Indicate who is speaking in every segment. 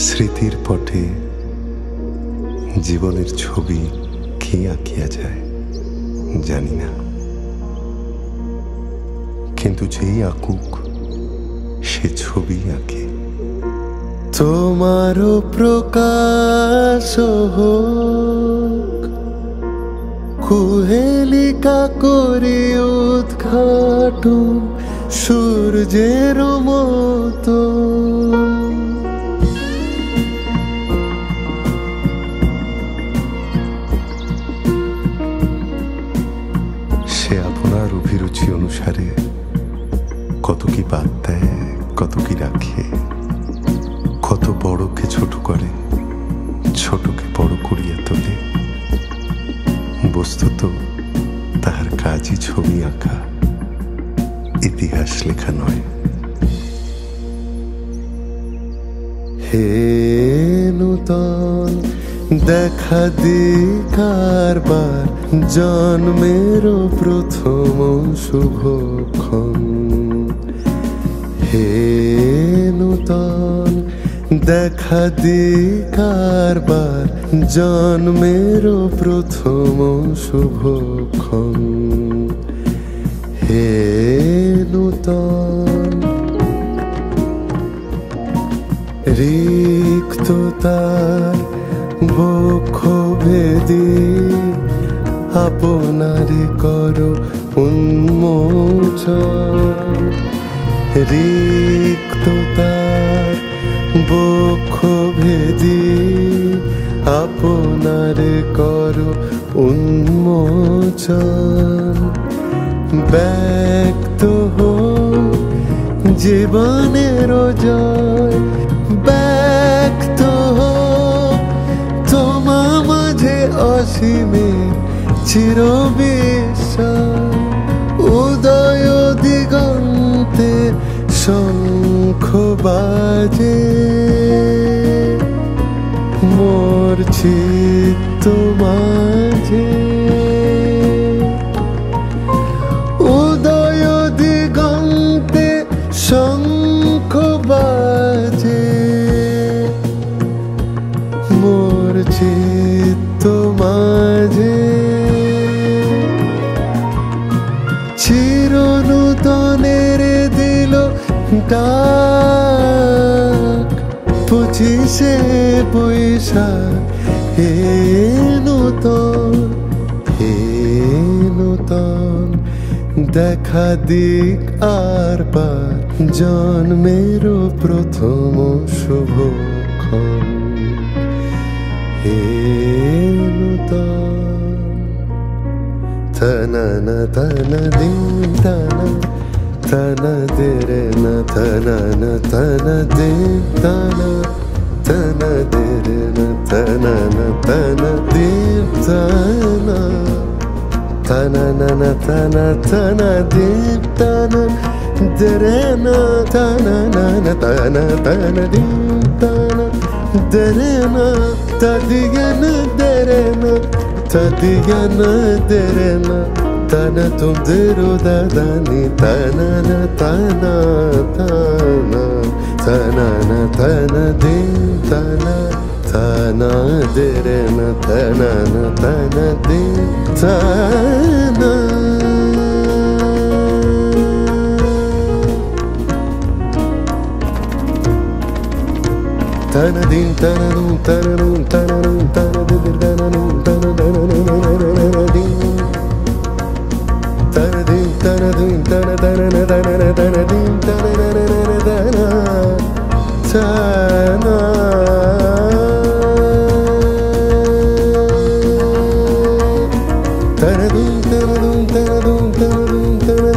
Speaker 1: স্মৃতির পটে জীবনের ছবি কি আঁকিয়া যায় জানি না, কিন্তু যেই আঁকুক সে ছবি আঁকে। তোমারও প্রকাশ হোক, কুহেলিকা করি উদ্ঘাটন সূর্যের মতো। সে আপনার অভিরুচি অনুসারে কত কি বাদ দেয়, কত কি রাখে, কত বড়কে ছোট করে, ছোটকে বড় করিয়া তোলে। বস্তুত তাহার কাজই ছবি আঁকা, ইতিহাস লেখা নয়। হে নূতন দেখা দিকারবার, জন্মের প্রথম শুভক্ষণ। হে নূতন দেখা দিকারবার, জন্মের প্রথম শুভক্ষণ। হে নূতন রিক্ততার বক্ষ ভেদি, আপনারে করো উন্মোচন। রিক্ততার বক্ষ ভেদি, আপনারে করো উন্মোচন। ব্যক্ত হোক জীবনের জয়, ব্যক্ত হোক তোমা মাঝে অসীমের চিরবিস্ময়। উদয় দিগন্তে শঙ্খ বাজে, মোর চিত্ত মাঝে। উদয় দিগন্তে শঙ্খ বাজে, মোর চিত্ত মাঝে। চিরনূতনের দিল ডাক, 25শে বৈশাখ। হে নূতন, হে নূতন দেখা দিক আর বার, জন্মের প্রথম শুভক্ষণ। হে নূতন তনন তন দিন তন তন দেরে না তনন তন দিন তন তন দেরে না তনন তন দিন তন তনন তন তন দিন তন দেরে না তনন তন তন দিন তন দেরে না তদিগন দেরে না তদিগন দেরে না। তন তুম দিরু দাদানি তনন তন তন তনন তন দিন তন তন দেরে না তনন তন দিন তন। Tana din tana num tana num tana num tana din tana num tana tana din tana din tana din tana tana tana tana din tana tana tana tana din tana dum tana dum tana dum tana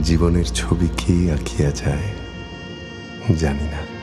Speaker 1: জীবনের ছবি কি আঁকিয়া যায় জানি না।